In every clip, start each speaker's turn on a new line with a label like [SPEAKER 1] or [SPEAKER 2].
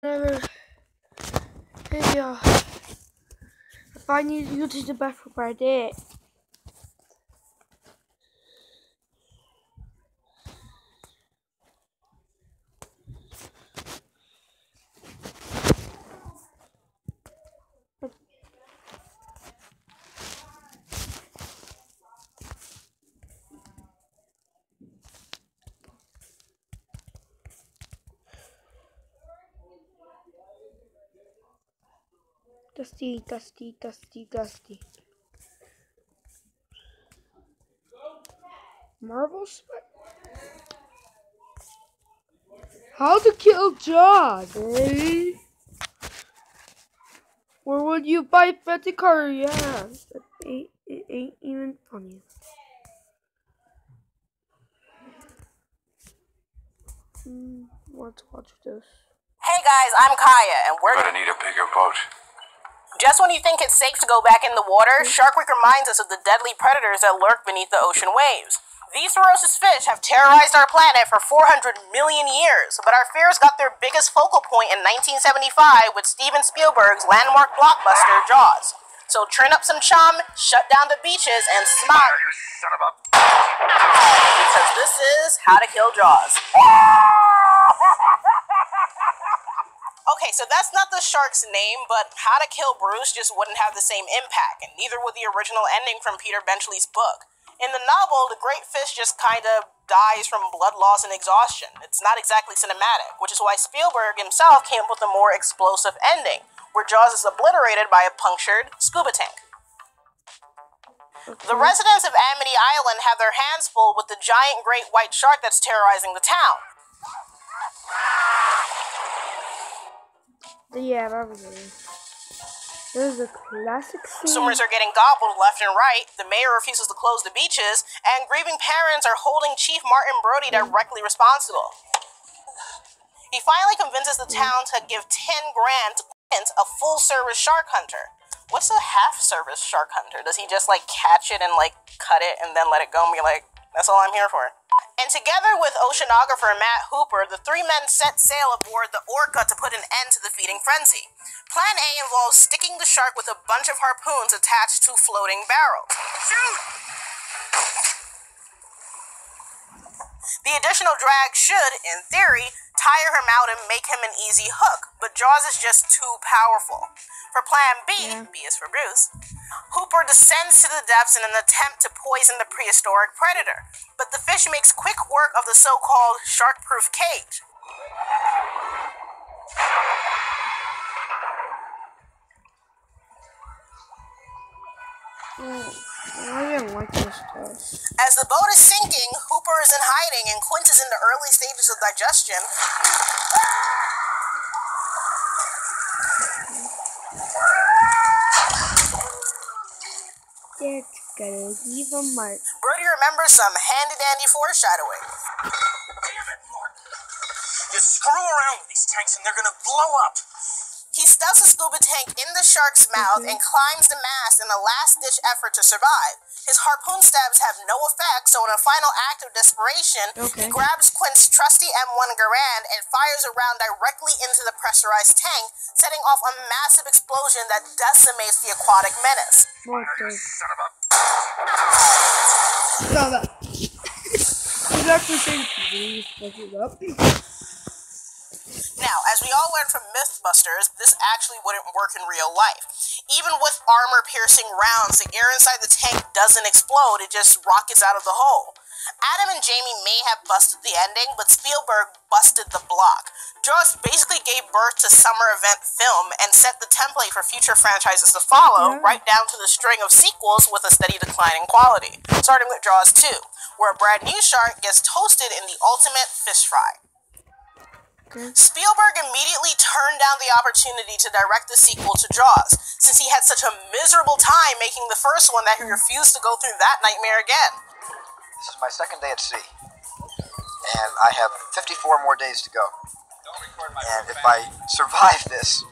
[SPEAKER 1] Never. Hey, if I need to go to the bathroom, I did. Dusty, dusty, dusty, dusty. Marvel Spike? How to kill Jaws, eh? Or would you buy Betty Carter? Yeah, it ain't even funny. Let's watch this.
[SPEAKER 2] Hey guys, I'm Kaya, and we're
[SPEAKER 3] gonna need a bigger boat.
[SPEAKER 2] Just when you think it's safe to go back in the water, Shark Week reminds us of the deadly predators that lurk beneath the ocean waves. These ferocious fish have terrorized our planet for 400 million years, but our fears got their biggest focal point in 1975 with Steven Spielberg's landmark blockbuster, Jaws. So turn up some chum, shut down the beaches, and smile.
[SPEAKER 3] You son of a...
[SPEAKER 2] Because this is How to Kill Jaws. Okay, so that's not the shark's name, but How to Kill Bruce just wouldn't have the same impact, and neither would the original ending from Peter Benchley's book. In the novel, the great fish just kind of dies from blood loss and exhaustion. It's not exactly cinematic, which is why Spielberg himself came up with a more explosive ending, where Jaws is obliterated by a punctured scuba tank. The residents of Amity Island have their hands full with the giant great white shark that's terrorizing the town.
[SPEAKER 1] Yeah, that was it. This is a classic scene.
[SPEAKER 2] Swimmers are getting gobbled left and right, the mayor refuses to close the beaches, and grieving parents are holding Chief Martin Brody directly responsible. He finally convinces the town to give 10 grand to Quint, a full-service shark hunter. What's a half-service shark hunter? Does he just, catch it and, cut it and then let it go and be like, that's all I'm here for? And together with oceanographer Matt Hooper, the three men set sail aboard the Orca to put an end to the feeding frenzy. Plan A involves sticking the shark with a bunch of harpoons attached to floating barrels. Shoot! The additional drag should, in theory, tire him out and make him an easy hook, but Jaws is just too powerful. For Plan B, B is for Bruce, Hooper descends to the depths in an attempt to poison the prehistoric predator, but the fish makes quick work of the so-called shark-proof cage.
[SPEAKER 1] I didn't like this stuff.
[SPEAKER 2] As the boat is sinking, Hooper is in hiding and Quint is in the early stages of digestion.
[SPEAKER 1] That's gonna leave a mark.
[SPEAKER 2] Brody remembers some handy-dandy foreshadowing.
[SPEAKER 3] Damn it, Martin. You screw around with these tanks and they're gonna blow up.
[SPEAKER 2] He stuffs a scuba tank in the shark's mouth and climbs the mast in a last-ditch effort to survive. His harpoon stabs have no effect, so in a final act of desperation, he grabs Quint's trusty M1 Garand and fires a round directly into the pressurized tank, setting off a massive explosion that decimates the aquatic menace.
[SPEAKER 1] What the?
[SPEAKER 3] Son of a...
[SPEAKER 1] Stop that. He's actually saying please fuck it up.
[SPEAKER 2] Now, as we all learned from Mythbusters, this actually wouldn't work in real life. Even with armor-piercing rounds, the air inside the tank doesn't explode, it just rockets out of the hole. Adam and Jamie may have busted the ending, but Spielberg busted the block. Jaws basically gave birth to summer event film and set the template for future franchises to follow, right down to the string of sequels with a steady decline in quality, starting with Jaws 2, where a brand new shark gets toasted in the ultimate fish fry. Spielberg immediately turned down the opportunity to direct the sequel to Jaws, since he had such a miserable time making the first one that he refused to go through that nightmare again.
[SPEAKER 4] This is my second day at sea, and I have 54 more days to go. And if I survive this,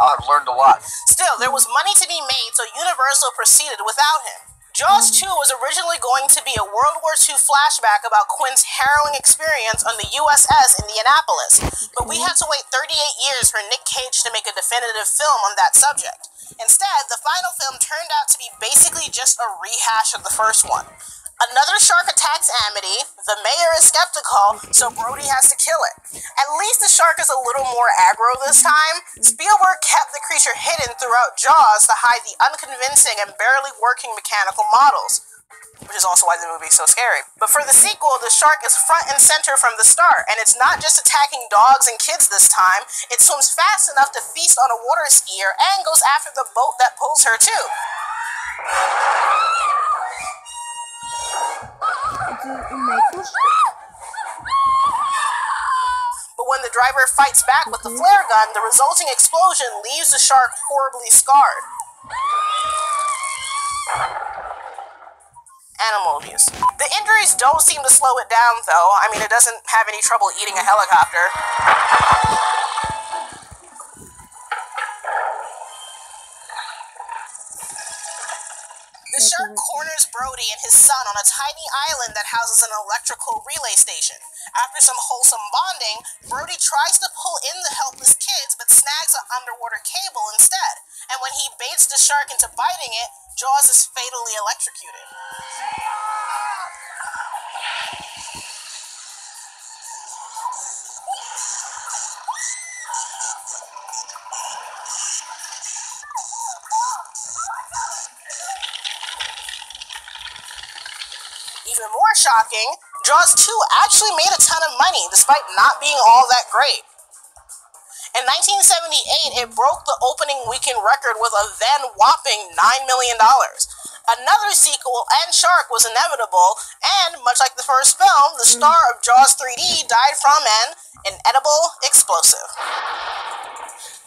[SPEAKER 4] I'll have learned a lot.
[SPEAKER 2] Still, there was money to be made, so Universal proceeded without him. Jaws 2 was originally going to be a World War II flashback about Quinn's harrowing experience on the USS Indianapolis, but we had to wait 38 years for Nick Cage to make a definitive film on that subject. Instead, the final film turned out to be basically just a rehash of the first one. Another shark attacks Amity, the mayor is skeptical, so Brody has to kill it. At least the shark is a little more aggro this time. Spielberg kept the creature hidden throughout Jaws to hide the unconvincing and barely working mechanical models, which is also why the movie is so scary. But for the sequel, the shark is front and center from the start, and it's not just attacking dogs and kids this time, it swims fast enough to feast on a water skier and goes after the boat that pulls her too. But when the driver fights back with the flare gun, the resulting explosion leaves the shark horribly scarred. Animal abuse. The injuries don't seem to slow it down, though. I mean, it doesn't have any trouble eating a helicopter. The shark corners Brody and his son on a tiny island that houses an electrical relay station. After some wholesome bonding, Brody tries to pull in the helpless kids but snags an underwater cable instead. And when he baits the shark into biting it, Jaws is fatally electrocuted. Even more shocking, Jaws 2 actually made a ton of money, despite not being all that great. In 1978, it broke the opening weekend record with a then whopping $9 million. Another sequel and shark was inevitable, and much like the first film, the star of Jaws 3D died from an inedible explosive.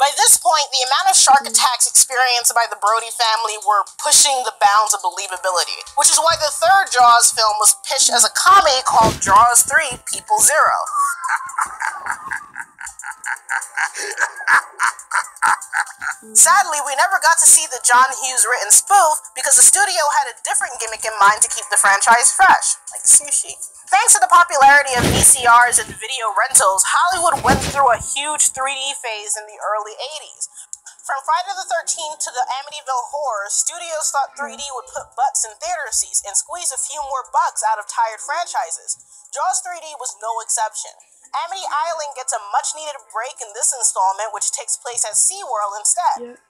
[SPEAKER 2] By this point, the amount of shark attacks experienced by the Brody family were pushing the bounds of believability, which is why the third Jaws film was pitched as a comedy called Jaws 3 People Zero. Sadly, we never got to see the John Hughes written spoof because the studio had a different gimmick in mind to keep the franchise fresh, like sushi. Thanks to the popularity of VCRs and video rentals, Hollywood went through a huge 3D phase in the early 80s. From Friday the 13th to the Amityville Horror, studios thought 3D would put butts in theater seats and squeeze a few more bucks out of tired franchises. Jaws 3D was no exception. Amity Island gets a much-needed break in this installment, which takes place at SeaWorld instead. Yeah.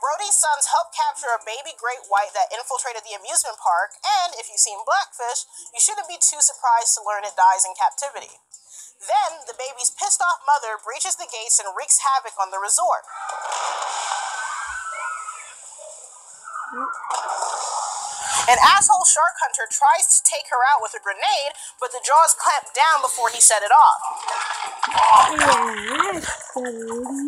[SPEAKER 2] Brody's sons help capture a baby great white that infiltrated the amusement park, and if you've seen Blackfish, you shouldn't be too surprised to learn it dies in captivity. Then, the baby's pissed-off mother breaches the gates and wreaks havoc on the resort. An asshole shark hunter tries to take her out with a grenade, but the jaws clamp down before he set it off,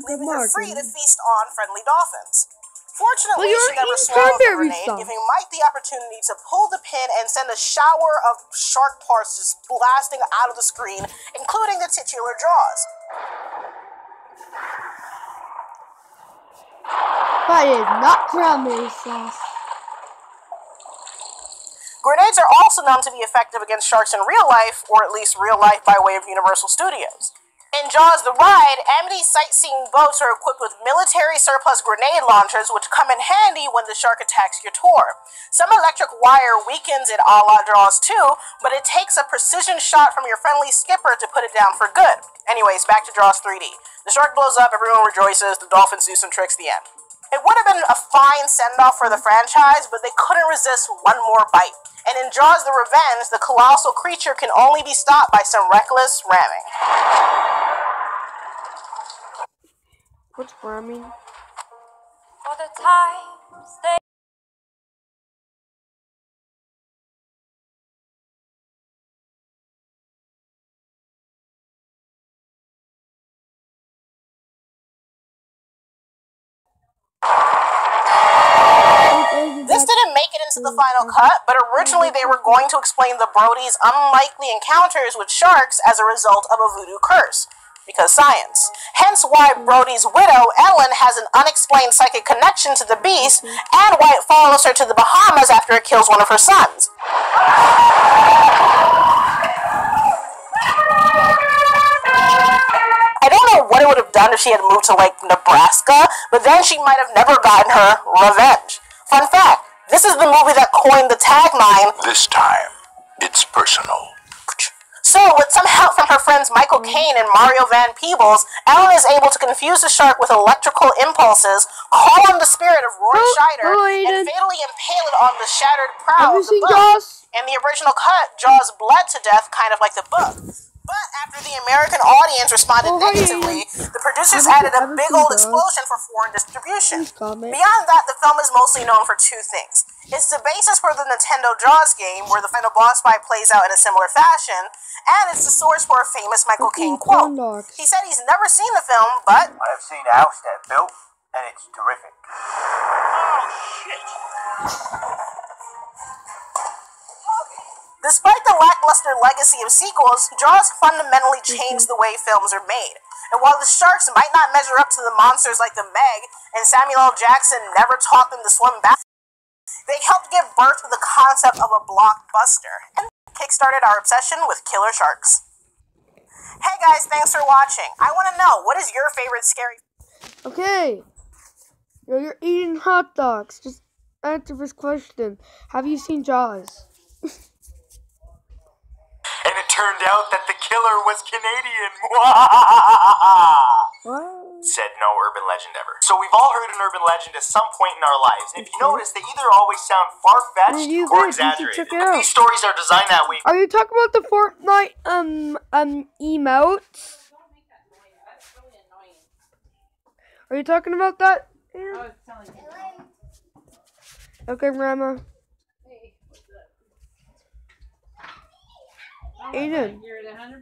[SPEAKER 2] leaving her free to feast on friendly dolphins. Fortunately, she never swallowed the grenade, giving Mike the opportunity to pull the pin and send a shower of shark parts just blasting out of the screen, including the titular jaws.
[SPEAKER 1] That is not cranberry sauce.
[SPEAKER 2] Grenades are also known to be effective against sharks in real life, or at least real life by way of Universal Studios. In Jaws the Ride, Amity sightseeing boats are equipped with military surplus grenade launchers, which come in handy when the shark attacks your tour. Some electric wire weakens it a la Jaws 2, but it takes a precision shot from your friendly skipper to put it down for good. Anyways, back to Jaws 3D. The shark blows up, everyone rejoices, the dolphins do some tricks, the end. It would have been a fine send-off for the franchise, but they couldn't resist one more bite. And in Jaws the Revenge, the colossal creature can only be stopped by some reckless ramming.
[SPEAKER 1] What's ramming?
[SPEAKER 5] For the times they
[SPEAKER 2] This didn't make it into the final cut, but originally they were going to explain the Brodies' unlikely encounters with sharks as a result of a voodoo curse. because science. Hence why Brody's widow, Ellen, has an unexplained psychic connection to the beast, and why it follows her to the Bahamas after it kills one of her sons. I don't know what it would have done if she had moved to, like, Nebraska, but then she might have never gotten her revenge. Fun fact, this is the movie that coined the tagline,
[SPEAKER 6] "This time, it's personal."
[SPEAKER 2] So, with some help from her friends Michael Caine and Mario Van Peebles, Ellen is able to confuse the shark with electrical impulses, call on the spirit of Roy Scheider, and fatally impale it on the shattered prow of the boat. In the original cut, Jaws bled to death, kind of like the book. But after the American audience responded negatively, the producers added a big old explosion for foreign distribution. Beyond that, the film is mostly known for two things. It's the basis for the Nintendo Jaws game, where the final boss fight plays out in a similar fashion, and it's the source for a famous Michael Caine quote. He said he's never seen the film, but
[SPEAKER 3] I have seen the house that built, and it's terrific. Oh, shit.
[SPEAKER 2] Despite the lackluster legacy of sequels, Jaws fundamentally changed the way films are made. And while the sharks might not measure up to the monsters like the Meg, and Samuel L. Jackson never taught them to swim back, they helped give birth to the concept of a blockbuster, and kickstarted our obsession with killer sharks. Hey guys, thanks for watching. I want to know, what is your favorite scary...
[SPEAKER 1] Okay. You're eating hot dogs. Just answer this question. Have you seen Jaws?
[SPEAKER 3] And it turned out that the killer was Canadian.
[SPEAKER 1] What?
[SPEAKER 3] Said no urban legend ever. So we've all heard an urban legend at some point in our lives. And if you notice, they either always sound far-fetched or exaggerated.
[SPEAKER 1] Check it out.
[SPEAKER 3] These stories are designed that way.
[SPEAKER 1] Are you talking about the Fortnite emotes? Are you talking about that? Yeah. Okay, Rama. Aiden.
[SPEAKER 7] You're at 100%.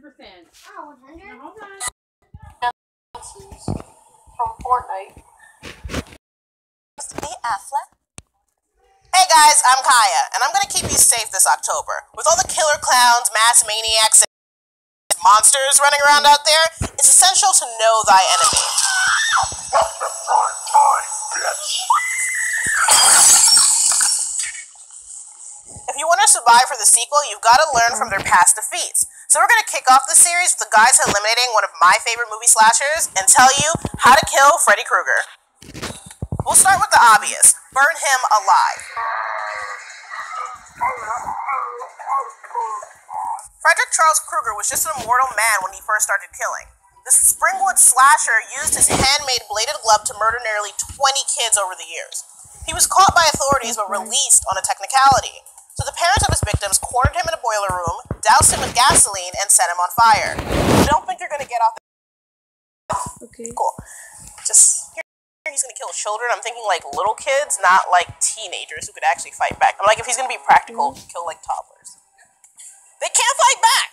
[SPEAKER 5] Oh, 100?
[SPEAKER 7] Now, hold on.
[SPEAKER 2] From Fortnite. Hey guys, I'm Kaya, and I'm gonna keep you safe this October. With all the killer clowns, mass maniacs, and monsters running around out there, it's essential to know thy enemy. If you want to survive for the sequel, you've got to learn from their past defeats. So we're going to kick off the series with the guys eliminating one of my favorite movie slashers and tell you how to kill Freddy Krueger. We'll start with the obvious. Burn him alive. Frederick Charles Krueger was just an immortal man when he first started killing. The Springwood slasher used his handmade bladed glove to murder nearly 20 kids over the years. He was caught by authorities but released on a technicality. So the parents of his victims cornered him in a boiler room, doused him with gasoline, and set him on fire. I don't think you're going to get off the...
[SPEAKER 1] Okay.
[SPEAKER 2] Cool. Just, here he's going to kill children. I'm thinking like little kids, not like teenagers who could actually fight back. I'm like, if he's going to be practical, kill like toddlers. They can't fight back!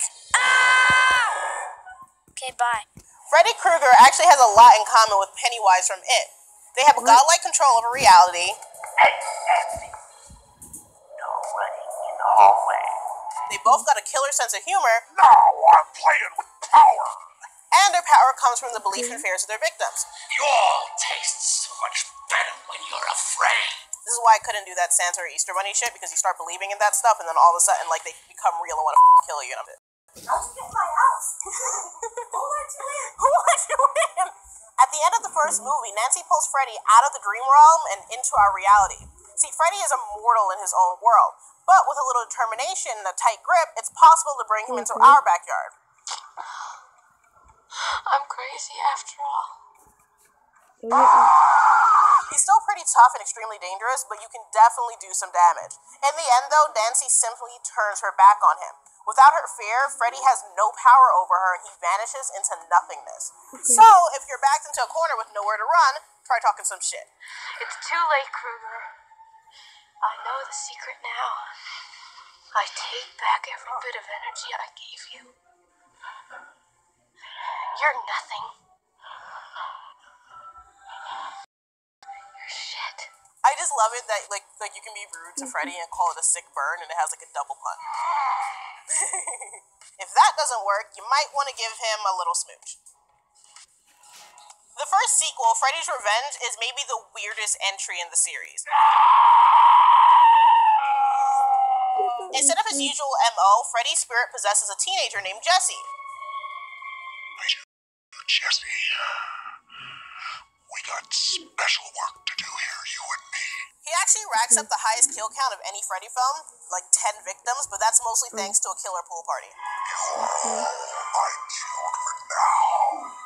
[SPEAKER 5] Okay, bye.
[SPEAKER 2] Freddy Krueger actually has a lot in common with Pennywise from It. They have godlike control over reality.
[SPEAKER 3] Hallway.
[SPEAKER 2] They both got a killer sense of humor.
[SPEAKER 3] Now I'm playing with power.
[SPEAKER 2] And their power comes from the belief and fears of their victims.
[SPEAKER 3] You all taste so much better when you're afraid.
[SPEAKER 2] This is why I couldn't do that Santa or Easter Bunny shit, because you start believing in that stuff, and then all of a sudden, like, they become real and want to kill you. And I'm like,
[SPEAKER 5] Don't get my house. Who let you in?
[SPEAKER 2] who let you in? At the end of the first movie, Nancy pulls Freddy out of the dream realm and into our reality. See, Freddy is immortal in his own world, but with a little determination and a tight grip, it's possible to bring him into our backyard.
[SPEAKER 5] I'm crazy after all.
[SPEAKER 2] He's still pretty tough and extremely dangerous, but you can definitely do some damage. In the end, though, Nancy simply turns her back on him. Without her fear, Freddy has no power over her, and he vanishes into nothingness. So, if you're backed into a corner with nowhere to run, try talking some shit.
[SPEAKER 5] It's too late, Krueger. I know the secret now. I take back every bit of energy I gave you. You're nothing. You're shit.
[SPEAKER 2] I just love it that like you can be rude to Freddy and call it a sick burn, and it has like a double pun. If that doesn't work, you might want to give him a little smooch. first sequel, Freddy's Revenge is maybe the weirdest entry in the series. Instead of his usual MO, Freddy's spirit possesses a teenager named Jesse.
[SPEAKER 6] Jesse, we got special work to do here, you and me.
[SPEAKER 2] He actually racks up the highest kill count of any Freddy film, like 10 victims, but that's mostly thanks to a killer pool party.
[SPEAKER 6] You're all my children now.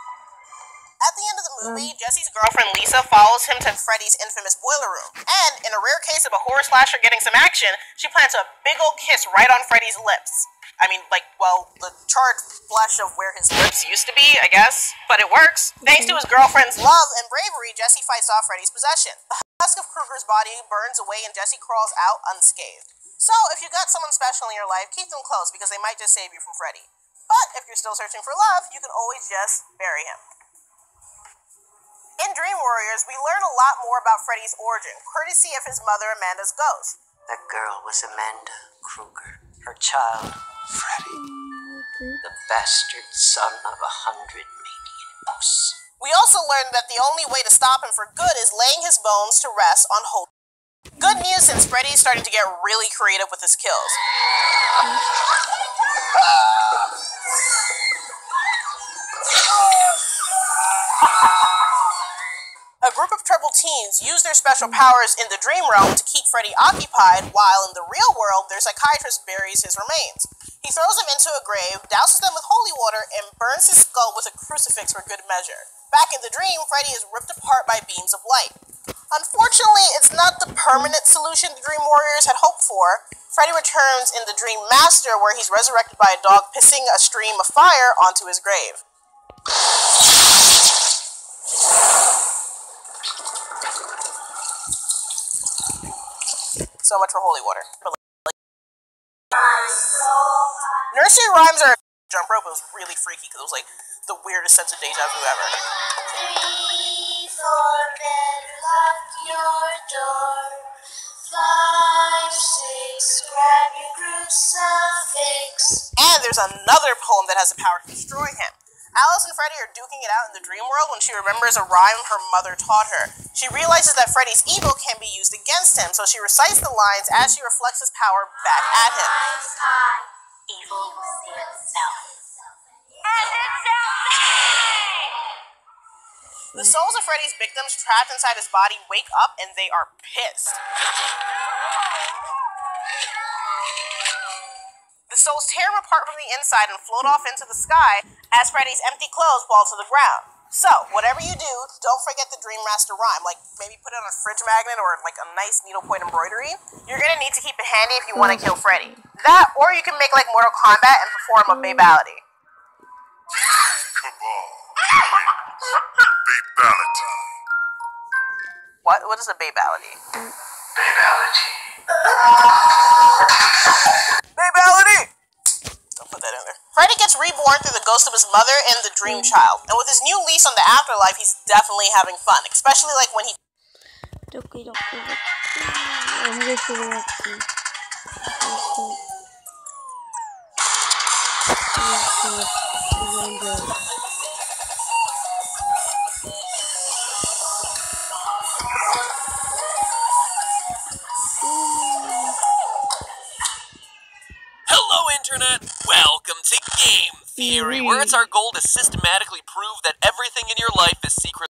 [SPEAKER 2] At the end of the movie, Jesse's girlfriend Lisa follows him to Freddy's infamous boiler room. And, in a rare case of a horror slasher getting some action, she plants a big old kiss right on Freddy's lips. I mean, like, well, the charred flesh of where his lips used to be, I guess. But it works. Thanks to his girlfriend's love and bravery, Jesse fights off Freddy's possession. The husk of Krueger's body burns away and Jesse crawls out unscathed. So, if you got someone special in your life, keep them close because they might just save you from Freddy. But, if you're still searching for love, you can always just bury him. In Dream Warriors, we learn a lot more about Freddy's origin, courtesy of his mother Amanda's ghost.
[SPEAKER 7] That girl was Amanda Krueger. Her child, Freddy. The bastard son of 100 maniacs.
[SPEAKER 2] We also learned that the only way to stop him for good is laying his bones to rest on holy. Good news since Freddy is starting to get really creative with his kills. A group of troubled teens use their special powers in the dream realm to keep Freddy occupied, while in the real world, their psychiatrist buries his remains. He throws them into a grave, douses them with holy water, and burns his skull with a crucifix for good measure. Back in the dream, Freddy is ripped apart by beams of light. Unfortunately, it's not the permanent solution the Dream Warriors had hoped for. Freddy returns in the Dream Master, where he's resurrected by a dog pissing a stream of fire onto his grave. So much for holy water. Nursery rhymes are jump rope. It was really freaky because it was like the weirdest sense of deja vu ever.
[SPEAKER 5] 3, 4, better lock your door. 5, 6, grab your crucifix.
[SPEAKER 2] And there's another poem that has the power to destroy him. Alice and Freddy are duking it out in the dream world when she remembers a rhyme her mother taught her. She realizes that Freddy's evil can be used against him, so she recites the lines as she reflects his power back at him.
[SPEAKER 5] Evil will see itself.
[SPEAKER 2] The souls of Freddy's victims trapped inside his body wake up and they are pissed. The souls tear him apart from the inside and float off into the sky as Freddy's empty clothes fall to the ground. So, whatever you do, don't forget the Dream Master rhyme. Like, maybe put it on a fridge magnet or like a nice needlepoint embroidery. You're gonna need to keep it handy if you want to kill Freddy. That, or you can make like Mortal Kombat and perform a babality.
[SPEAKER 6] Babality.
[SPEAKER 2] What is a babality?
[SPEAKER 6] Babality.
[SPEAKER 2] Babality! Don't put that in there. Freddy gets reborn through the ghost of his mother and the dream child. And with his new lease on the afterlife, he's definitely having fun. Especially like when he...
[SPEAKER 8] Hello, Internet! Welcome to Game Theory, where it's our goal to systematically prove that everything in your life is